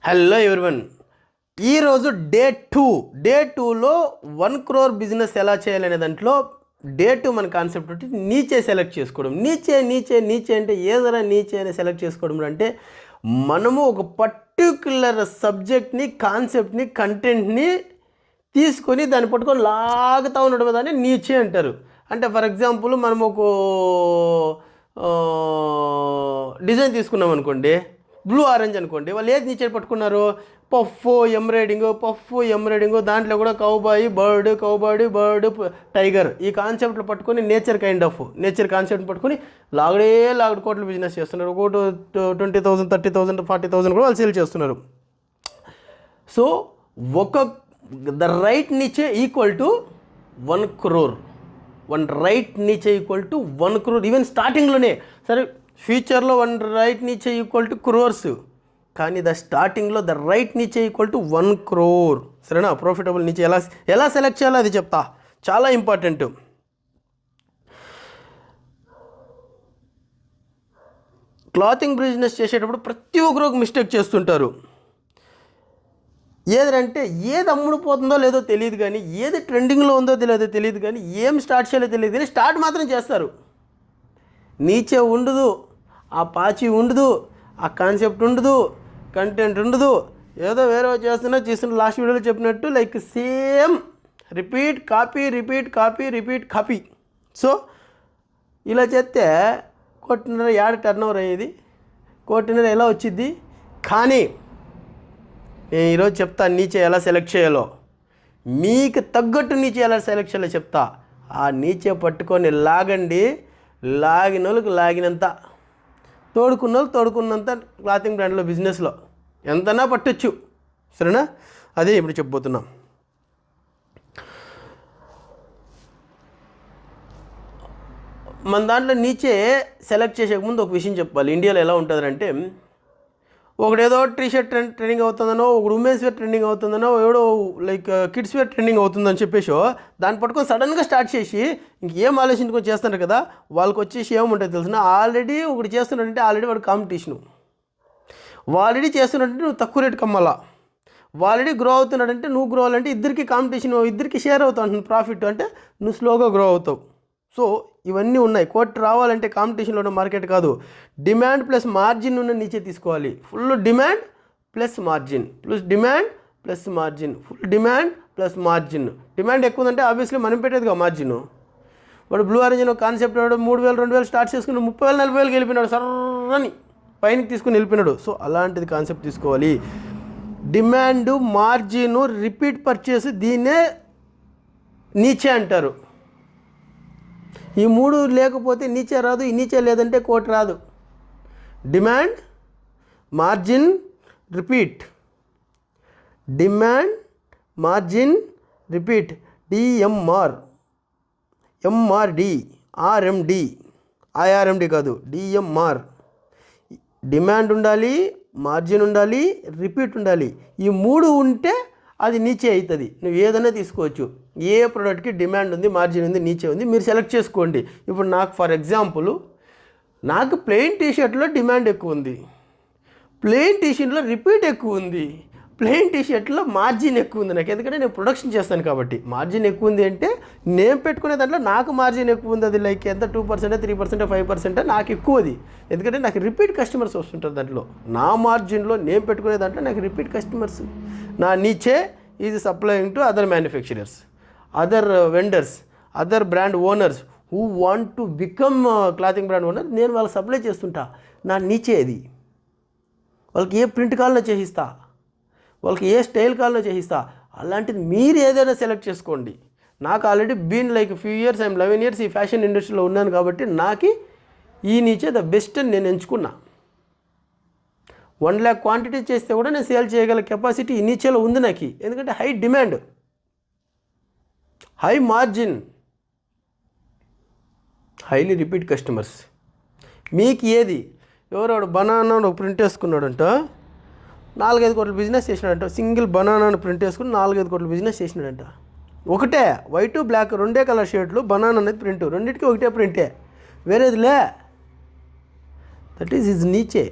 Hello everyone, ఈరోజు day టూలో 1 crore business ఎలా చేయాలనే దాంట్లో డే 2 మన కాన్సెప్ట్ ఒకటి నీచే సెలెక్ట్ చేసుకోవడం. నీచే అంటే ఏదైనా నీచే అని సెలెక్ట్ చేసుకోవడం అంటే మనము ఒక పర్టిక్యులర్ సబ్జెక్ట్ని, కాన్సెప్ట్ని, కంటెంట్ని తీసుకొని దాన్ని పట్టుకొని లాగుతూ ఉండడం దాన్ని నీచే అంటారు. అంటే ఫర్ ఎగ్జాంపుల్ మనం ఒక డిజైన్ తీసుకున్నాం అనుకోండి, బ్లూ ఆరెంజ్ అనుకోండి, వాళ్ళు ఏది నీచే పట్టుకున్నారు? పఫ్ ఎంబ్రాయిడింగ్, దాంట్లో కూడా కౌబాయ్ బర్డ్ టైగర్ ఈ కాన్సెప్ట్లు పట్టుకొని నేచర్ కాన్సెప్ట్ పట్టుకొని లాగుడు కోట్ల బిజినెస్ చేస్తున్నారు. ఒకటి 20,000, 30,000, 40,000 కూడా వాళ్ళు సేల్ చేస్తున్నారు. So the right niche equal to 1 crore. Right niche equal to 1 crore. Even స్టార్టింగ్లోనే సరే, ఫ్యూచర్లో 1 right niche equal to crores, కానీ స్టార్టింగ్లో the right niche equal to 1 crore. సరేనా? ప్రాఫిటబుల్ నీచే ఎలా సెలెక్ట్ చేయాలో అది చెప్తా, చాలా ఇంపార్టెంట్. క్లాతింగ్ బిజినెస్ చేసేటప్పుడు ప్రతి ఒక్కరు ఒక మిస్టేక్ చేస్తుంటారు. ఏదంటే ఏది అమ్ముడుపోతుందో లేదో తెలియదు, కానీ ఏది ట్రెండింగ్లో ఉందో తెలియదు, కానీ ఏం స్టార్ట్ చేయాలో తెలియదు, కానీ స్టార్ట్ మాత్రం చేస్తారు. నీచే ఉండదు, ఆ పాచి ఉండదు, ఆ కాన్సెప్ట్ ఉండదు, కంటెంట్ ఉండదు, ఏదో వేరే చేస్తున్నా లాస్ట్ వీడియోలో చెప్పినట్టు like same repeat copy. So ఇలా చేస్తే 1.5 కోటి యాడ్ టర్నోవర్ అయ్యేది, 1.5 కోటి ఎలా వచ్చింది? కానీ నేను ఈరోజు చెప్తా నీచే ఎలా సెలెక్ట్ చేయాలో, మీకు తగ్గట్టు నీచే ఎలా సెలెక్ట్ చేయాలో చెప్తా. ఆ నీచే పట్టుకొని లాగండి, లాగినోళ్ళకి లాగినంత, తోడుకున్నంత క్లాతింగ్ బ్రాండ్లో బిజినెస్లో ఎంతనా పట్టొచ్చు. సరేనా? అదే ఇప్పుడు చెప్పబోతున్నాం. మన దాంట్లో నీచే సెలెక్ట్ చేసే ముందు ఒక విషయం చెప్పాలి. ఇండియాలో ఎలా ఉంటుందంటే, ఒకడేదో టీషర్ట్ ట్రెండింగ్ అవుతుందనో, ఒకడు ఉమెన్స్ వేర్ ట్రెండింగ్ అవుతుందనో, ఎవడో లైక్ కిడ్స్ వేర్ ట్రెండింగ్ అవుతుందని చెప్పేసి దాన్ని పట్టుకొని సడన్గా స్టార్ట్ చేసి ఇంకేం ఆలోచించుకొని చేస్తున్నారు కదా, వాళ్ళకి వచ్చేసి ఏముంటుంది తెలిసిన, ఆల్రెడీ ఒకటి చేస్తున్నాడంటే ఆల్రెడీ వాడు కాంపిటీషను, ఆల్రెడీ చేస్తున్నాడంటే నువ్వు తక్కువ రేటుకి అమ్మాలా, ఆల్రెడీ గ్రో అవుతున్నాడంటే నువ్వు గ్రో అవ్వాలంటే ఇద్దరికి కాంపిటీషన్, ఇద్దరికి షేర్ అవుతావు అంటుంది ప్రాఫిట్, అంటే నువ్వు స్లోగా గ్రో అవుతావు. సో ఇవన్నీ ఉన్నాయి. 1 కోటి రావాలంటే కాంపిటీషన్లో ఉన్న మార్కెట్ కాదు, డిమాండ్ ప్లస్ మార్జిన్ ఉన్న నీచే తీసుకోవాలి. Full demand plus margin, full demand plus margin. Demand ఎక్కువ ఉందంటే ఆబ్వియస్లీ మనం పెట్టేదిగా మార్జిన్. వాడు బ్లూ ఆరెంజ్ కాన్సెప్ట్ 3,000, 2,000 స్టార్ట్ చేసుకుని 30,000, 40,000 వెళ్ళిపోయినాడు, సర్రని పైనకి తీసుకుని వెళ్ళిపోయినాడు. సో అలాంటిది కాన్సెప్ట్ తీసుకోవాలి. డిమాండ్, మార్జిన్, రిపీట్ పర్చేస్, దీన్నే నీచే అంటారు. ఈ 3 లేకపోతే నీచే రాదు, ఈ నీచే లేదంటే 1 కోటి రాదు. Demand, margin, repeat. Demand, margin, repeat. DMR, MRD, RMD, IRMD కాదు, డిఎంఆర్. డిమాండ్ ఉండాలి, మార్జిన్ ఉండాలి, రిపీట్ ఉండాలి. ఈ 3 ఉంటే అది నీచే అవుతుంది. నువ్వు ఏదైనా తీసుకోవచ్చు. ఏ ప్రోడక్ట్కి డిమాండ్ ఉంది, మార్జిన్ ఉంది, నీచే ఉంది, మీరు సెలెక్ట్ చేసుకోండి. ఇప్పుడు నాకు ఫర్ ఎగ్జాంపుల్, నాకు ప్లెయిన్ టీషర్ట్లో డిమాండ్ ఎక్కువ ఉంది, ప్లెయిన్ టీషర్ట్లో రిపీట్ ఎక్కువ ఉంది, ప్లెయిన్ టీషర్ట్లో మార్జిన్ ఎక్కువ ఉంది నాకు. ఎందుకంటే నేను ప్రొడక్షన్ చేస్తాను కాబట్టి. మార్జిన్ ఎక్కువ ఉంది అంటే నేను పెట్టుకునే దాంట్లో నాకు మార్జిన్ ఎక్కువ ఉంది. అది లైక్ ఎంత 2%, 3%, 5% నాకు ఎక్కువ అది. ఎందుకంటే నాకు రిపీట్ కస్టమర్స్ వస్తుంటారు దాంట్లో. నా మార్జిన్లో నేను పెట్టుకునే దాంట్లో నాకు రిపీట్ కస్టమర్స్. నా niche is supplying to other manufacturers, other vendors, other brand owners who want to become clothing brand owner. నేను వాళ్ళకి సప్లై చేస్తుంటా. నా నీచే అది. వాళ్ళకి ఏ ప్రింట్ కాల్లో చేయిస్తా, వాళ్ళకి ఏ స్టైల్ కాల్లో చేయిస్తా. అలాంటిది మీరు ఏదైనా సెలెక్ట్ చేసుకోండి. నాకు already been like few years, I'm 11 years ఈ ఫ్యాషన్ ఇండస్ట్రీలో ఉన్నాను కాబట్టి నాకు ఈ నీచే ద బెస్ట్ అని నేను ఎంచుకున్నా. 1 lakh క్వాంటిటీ చేస్తే కూడా నేను సేల్ చేయగల కెపాసిటీ ఈ నీచేలో ఉంది నాకు. ఎందుకంటే high demand, high margin, highly repeat customers. మీకు ఏది? ఎవరోడు బనానా ఒక ప్రింట్ వేసుకున్నాడంట, 4-5 కోట్ల బిజినెస్ చేసినాడంట. సింగిల్ బనానాను ప్రింట్ వేసుకుని 4-5 కోట్ల బిజినెస్ చేసినాడంట. ఒకటే వైట్ బ్లాక్, 2 కలర్ షేడ్లు, బనానా అనేది ప్రింట్, రెండింటికి ఒకటే ప్రింటే, వేరేదిలే. That is his niche.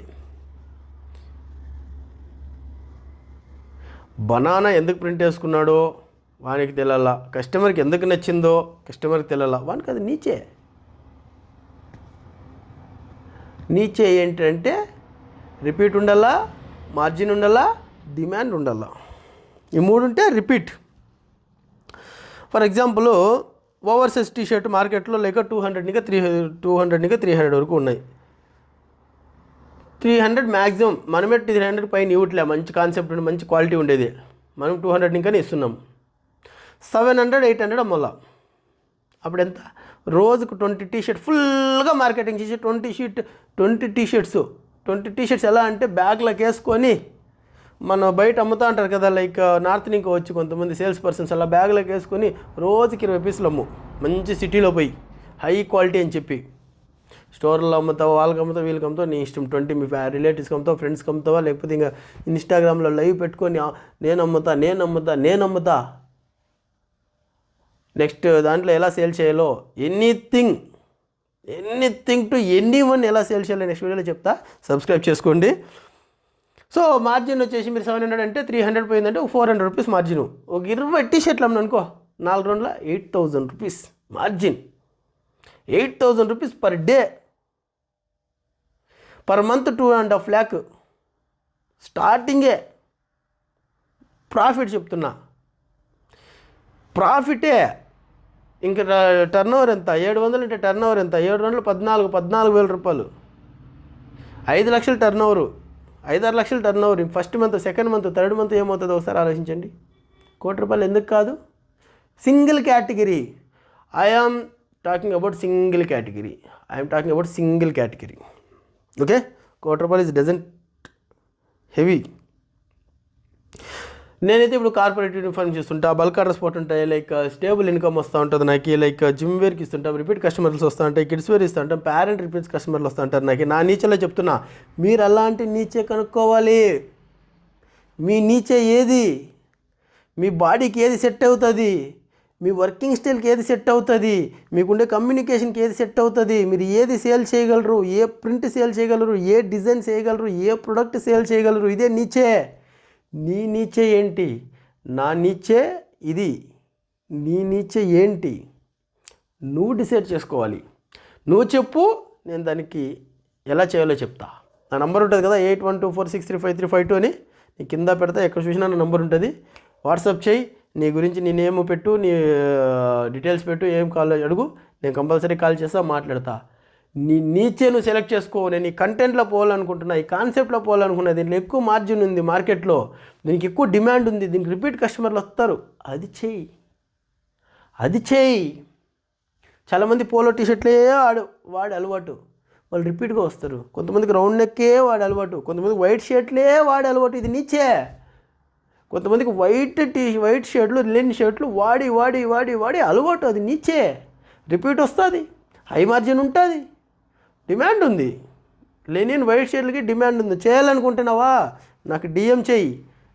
Banana ఎందుకు ప్రింట్ వేసుకున్నాడో వానికి తెలియాలా, కస్టమర్కి ఎందుకు నచ్చిందో కస్టమర్కి తెలియాలా, వానికి అది నీచే ఏంటంటే రిపీట్ ఉండాలా, మార్జిన్ ఉండాలా, డిమాండ్ ఉండాలా. ఈ మూడు ఉంటే repeat. For example over size T shirt మార్కెట్లో లేక 200 నుంచి 300 వరకు ఉన్నాయి. 300 మ్యాక్సిమం, మనమే 300 పైన ఇవ్వట్లే, మంచి కాన్సెప్ట్ ఉండి మంచి క్వాలిటీ ఉండేది, మనం 200 ఇంకానే ఇస్తున్నాం. 700, 800 అమ్మలా. అప్పుడు ఎంత? రోజుకు 20 టీషర్ట్ ఫుల్గా మార్కెటింగ్ చేసి 20 టీషర్ట్స్ ఎలా అంటే బ్యాగ్లోకి వేసుకొని మన బయట అమ్ముతూ అంటారు కదా, లైక్ నార్త్ నుంచి వచ్చి కొంతమంది సేల్స్ పర్సన్స్ అలా బ్యాగ్లోకి వేసుకొని రోజుకి 20 పీసులు అమ్ము, మంచి సిటీలో పోయి హై క్వాలిటీ అని చెప్పి. స్టోర్లో అమ్ముతావా, వాళ్ళకి అమ్ముతావు, వీళ్ళకి అమ్ముతావు, నీ ఇష్టం. 20 మీ రిలేటివ్స్కి అమ్ముతావు, ఫ్రెండ్స్కి అమ్ముతావా, లేకపోతే ఇంకా ఇన్స్టాగ్రామ్లో లైవ్ పెట్టుకొని నేను అమ్ముతా. నెక్స్ట్ దాంట్లో ఎలా సేల్ చేయాలో, ఎనీథింగ్ టు ఎనీవన్ ఎలా సేల్ చేయాలో నెక్స్ట్ వీడియోలో చెప్తా. సబ్స్క్రైబ్ చేసుకోండి. సో మార్జిన్ వచ్చేసి మీరు 700 అంటే 300 పోయిందంటే 400 రూపీస్ మార్జిన్. ఒక 20 టీషర్ట్లు అమ్మ అనుకో, 4 రోజుల 8000 rupees margin. 8000 rupees per day, per month 2.5 lakh స్టార్టింగే. ప్రాఫిట్ చెప్తున్నా, ప్రాఫిటే. ఇంకా టర్న్ ఓవర్ ఎంత? 700 అంటే టర్న్ ఓవర్ ఎంత? 7 రోజులు 14,000 రూపాయలు. 5 లక్షల టర్న్ ఓవరు, 5-6 లక్షల turn over. First month, second month, third month ఏమవుతుందో ఒకసారి ఆలోచించండి. 1 కోటి రూపాయలు ఎందుకు కాదు? Single category. I'm talking about single category. Okay, 1 కోటి రూపాయలు డజంట్ హెవీ. నేనైతే ఇప్పుడు కార్పొరేట్ యూనిఫార్మ్ చేస్తుంటా, బల్క్ ఆర్డర్స్ పోతుంటాయి, లైక్ స్టేబుల్ ఇన్కమ్ వస్తూ ఉంటుంది నాకు, లైక్ జిమ్ వేర్కి ఇస్తుంటాం, రిపీట్ కస్టమర్స్ వస్తూ ఉంటాయి, కిడ్స్ వేర్ ఇస్తూ ఉంటాం, పేరెంట్ రిపీట్ కస్టమర్లు వస్తూ ఉంటారు నాకు. నా నీచలో చెప్తున్నా, మీరు అలాంటి నీచే కనుక్కోవాలి. మీ నీచే ఏది, మీ బాడీకి ఏది సెట్ అవుతుంది, మీ వర్కింగ్ స్టైల్కి ఏది సెట్ అవుతుంది, మీకుండే కమ్యూనికేషన్కి ఏది సెట్ అవుతుంది, మీరు ఏది సేల్ చేయగలరు, ఏ ప్రింట్ సేల్ చేయగలరు, ఏ డిజైన్ చేయగలరు, ఏ ప్రొడక్ట్ సేల్ చేయగలరు, ఇదే నీచే. నీ నీచే ఏంటి, నా నీచే ఇది, నీ నీచే ఏంటి నువ్వు డిసైడ్ చేసుకోవాలి. నువ్వు చెప్పు, నేను దానికి ఎలా చేయాలో చెప్తా. నా నంబర్ ఉంటుంది కదా, 8124635352 అని, నీ కింద పెడతా, ఎక్కడ చూసినా నా నంబర్ ఉంటుంది. వాట్సాప్ చేయి, నీ గురించి నీ నేమ్ పెట్టు, నీ డీటెయిల్స్ పెట్టు, ఏం కాల్ అడుగు, నేను కంపల్సరీ కాల్ చేస్తా, మాట్లాడతా. నీ నీచే నువ్వు సెలెక్ట్ చేసుకో. నేను ఈ కంటెంట్లో పోవాలనుకుంటున్నా, ఈ కాన్సెప్ట్లో పోవాలనుకున్నా, దీంట్లో ఎక్కువ మార్జిన్ ఉంది మార్కెట్లో, దీనికి ఎక్కువ డిమాండ్ ఉంది, దీనికి రిపీట్ కస్టమర్లు వస్తారు, అది చేయి. చాలామంది పోలో టీషర్ట్లే వాడే అలవాటు, వాళ్ళు రిపీట్గా వస్తారు. కొంతమందికి రౌండ్ నెక్కే వాడే అలవాటు, కొంతమందికి వైట్ షర్ట్లే వాడే అలవాటు, ఇది నీచే. కొంతమందికి వైట్ షర్ట్లు, లెనిన్ షర్ట్లు వాడి అలవాటు, అది నీచే. రిపీట్ వస్తుంది, హై మార్జిన్ ఉంటుంది, డిమాండ్ ఉంది. లెనిన్ వైట్ షర్ట్లకి డిమాండ్ ఉంది. చేయాలనుకుంటున్నావా, నాకు డిఎం చెయ్యి,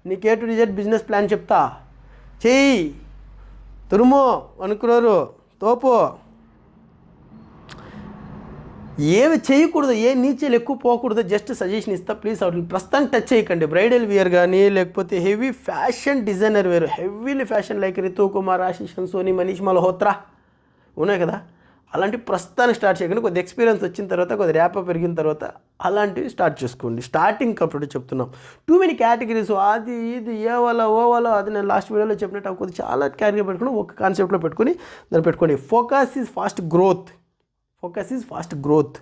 నీకు A to Z business plan చెప్తా, చెయ్యి. తురుమో అనుకున్నారు తోపు, ఏమి చేయకూడదు, ఏ నీచలు ఎక్కువ పోకూడదు, జస్ట్ సజెషన్ ఇస్తా. ప్లీజ్ వాటిని ప్రస్తుతం టచ్ చేయకండి. బ్రైడల్ వేర్ కానీ, లేకపోతే heavy fashion designer wear, heavily fashion like Ritu Kumar, Ashish Soni, Manish Malhotra ఉన్నాయి కదా, అలాంటి ప్రస్తుతానికి స్టార్ట్ చేయకండి. కొద్ది ఎక్స్పీరియన్స్ వచ్చిన తర్వాత, కొద్ది ర్యాప్ పెరిగిన తర్వాత అలాంటివి స్టార్ట్ చేసుకోండి. స్టార్టింగ్ అప్పుడు చెప్తున్నాం. టూ మెనీ కేటగిరీస్, అది ఇది ఓవాలో అది నేను లాస్ట్ వీడియోలో చెప్పినట్టు కొద్ది చాలా కేటగిరీ పెట్టుకుని ఒక కాన్సెప్ట్లో పెట్టుకుని దాన్ని పెట్టుకోండి. Focus is fast growth.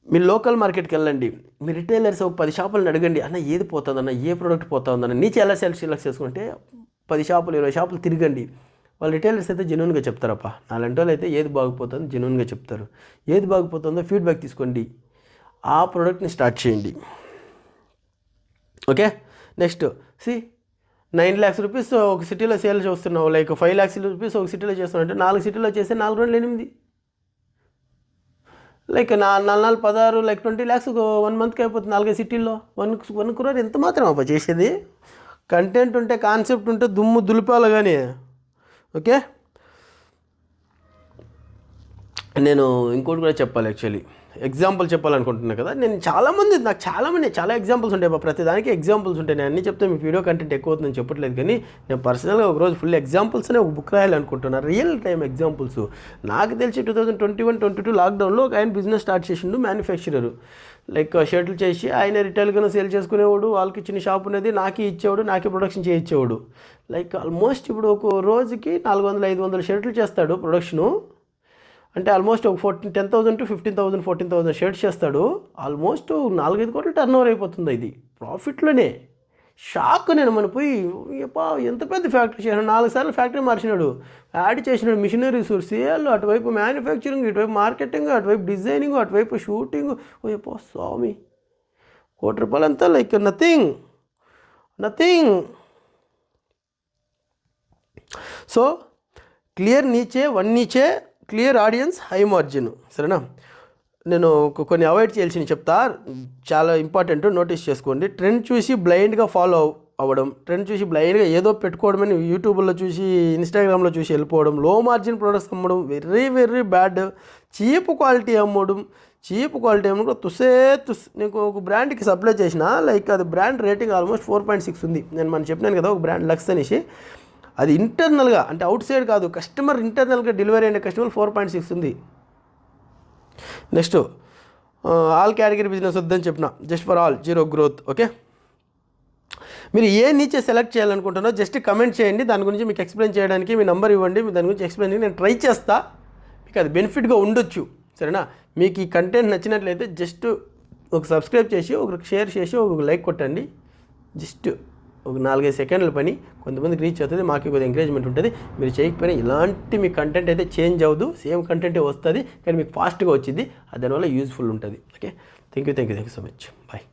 మీరు లోకల్ మార్కెట్కి వెళ్ళండి, మీ రిటైలర్స్ 10 షాపులను అడగండి, అన్న ఏది పోతుందన్న, ఏ ప్రోడక్ట్ పోతుందన్న, నీచే ఎలా సెలెక్ట్ చేసుకుంటే 10 షాపులు 20 షాపులు తిరగండి. వాళ్ళు రిటైలర్స్ అయితే జెన్యూన్గా చెప్తారప్ప. నాలాంటి వాళ్ళు అయితే ఏది బాగుపోతుందో జెన్యూన్గా చెప్తారు. ఏది బాగుపోతుందో ఫీడ్బ్యాక్ తీసుకోండి, ఆ ప్రోడక్ట్ని స్టార్ట్ చేయండి. ఓకే, నెక్స్ట్ 9 lakhs రూపీస్ ఒక సిటీలో సేల్ చేస్తున్నావు, లైక్ 5 lakhs రూపీస్ ఒక సిటీలో చేస్తున్నావు అంటే 4 సిటీలో చేస్తే 4 రోజులు 8, లైక్ 4 16, లైక్ 20 lakhs 1 monthకి అయిపోతుంది. 4 సిటీల్లో 1 crore ఎంత మాత్రం అప్ప చేసేది. కంటెంట్ ఉంటే, కాన్సెప్ట్ ఉంటే దుమ్ము దులిపాలి కానీ. ఓకే, నేను ఇంకోటి కూడా చెప్పాలి యాక్చువల్లీ. ఎగ్జాంపుల్ చెప్పాలనుకుంటున్నా కదా, నేను నాకు చాలా ఎగ్జాంపుల్స్ ఉంటాయి, ప్రతి దానికి ఎగ్జాంపుల్స్ ఉంటాయి. నేను అన్నీ చెప్తే మీకు వీడియో కంటెంట్ ఎక్కువ అవుతుందని చెప్పట్లేదు, కానీ నేను పర్సనల్గా ఒకరోజు ఫుల్ ఎగ్జాంపుల్స్ అనే ఒక బుక్ రాయాలనుకుంటున్నాను, రియల్ టైం ఎగ్జాంపుల్స్. నాకు తెలిసి 2021-22 లాక్డౌన్లో ఒక ఆయన బిజినెస్ స్టార్ట్ చేసిండు, మ్యానుఫ్యాక్చరర్. లైక్ షర్ట్లు చేసి ఆయన రిటైల్గానే సేల్ చేసుకునేవాడు, వాళ్ళకి చిన్న షాప్ ఉన్నది, నాకే ఇచ్చేవాడు, నాకే ప్రొడక్షన్ చేయించేవాడు. లైక్ ఆల్మోస్ట్ ఇప్పుడు ఒక రోజుకి 400-500 షర్ట్లు చేస్తాడు ప్రొడక్షను. అంటే ఆల్మోస్ట్ ఒక 10,000 to 15,000 14,000 షర్ట్స్ చేస్తాడు. ఆల్మోస్ట్ 4-5 కోట్ల టర్న్ ఓవర్ అయిపోతుంది. ఇది ప్రాఫిట్లోనే. షాక్ నేను మన పోయి, ఎంత పెద్ద ఫ్యాక్టరీ చేసినాడు, 4 సార్లు ఫ్యాక్టరీ మార్చినాడు, యాడ్ చేసినాడు, మిషనరీస్, సేల్, అటువైపు మ్యానుఫ్యాక్చరింగ్, ఇటువైపు మార్కెటింగ్, అటువైపు డిజైనింగ్, అటువైపు షూటింగ్. స్వామి, ₹1 అంతా లైక్ నథింగ్. సో క్లియర్ నీచే, 1 నీచే, క్లియర్ ఆడియన్స్, హై మార్జిన్. సరేనా? నేను కొన్ని అవాయిడ్ చేయాల్సినవి చెప్తా, చాలా ఇంపార్టెంట్, నోటీస్ చేసుకోండి. ట్రెండ్ చూసి బ్లైండ్గా ఫాలో అవ్వడం, ట్రెండ్ చూసి బ్లైండ్గా ఏదో పెట్టుకోవడమని యూట్యూబ్లో చూసి, ఇన్స్టాగ్రామ్లో చూసి వెళ్ళిపోవడం, లో మార్జిన్ ప్రొడక్ట్స్ అమ్మడం, వెరీ బ్యాడ్. చీప్ క్వాలిటీ అమ్మడం కూడా నీకు ఒక బ్రాండ్కి సప్లై చేసిన, లైక్ అది బ్రాండ్ రేటింగ్ ఆల్మోస్ట్ 4.6 ఉంది. నేను మనం చెప్పినాను కదా, ఒక బ్రాండ్ లక్స్ అనేసి, అది ఇంటర్నల్గా, అంటే అవుట్ సైడ్ కాదు, కస్టమర్ ఇంటర్నల్గా డెలివరీ అయిన కస్టమర్ 4.6 ఉంది. నెక్స్ట్, ఆల్ కేటగిరీ బిజినెస్ వద్దని చెప్పిన, just for all, zero growth. Okay, మీరు ఏ నీచే సెలెక్ట్ చేయాలనుకుంటున్నారో జస్ట్ కమెంట్ చేయండి, దాని గురించి మీకు ఎక్స్ప్లెయిన్ చేయడానికి మీ నెంబర్ ఇవ్వండి, దాని గురించి ఎక్స్ప్లెయిన్ చేయండి, నేను ట్రై చేస్తా, మీకు అది బెనిఫిట్గా ఉండొచ్చు. సరేనా? మీకు ఈ కంటెంట్ నచ్చినట్లయితే జస్ట్ ఒక సబ్స్క్రైబ్ చేసి, ఒక షేర్ చేసి, ఒక లైక్ కొట్టండి. జస్ట్ ఒక 4-5 సెకండ్ల పని, కొంతమందికి రీచ్ అవుతుంది, మాకు కొద్దిగా ఎంకరేజ్మెంట్ ఉంటుంది. మీరు చేయకపోయినా ఇలాంటి మీ కంటెంట్ అయితే చేంజ్ అవ్వదు, సేమ్ కంటెంటే వస్తుంది, కానీ మీకు ఫాస్ట్గా వచ్చింది, దానివల్ల యూజ్ఫుల్ ఉంటుంది. Okay, thank you so much. Bye.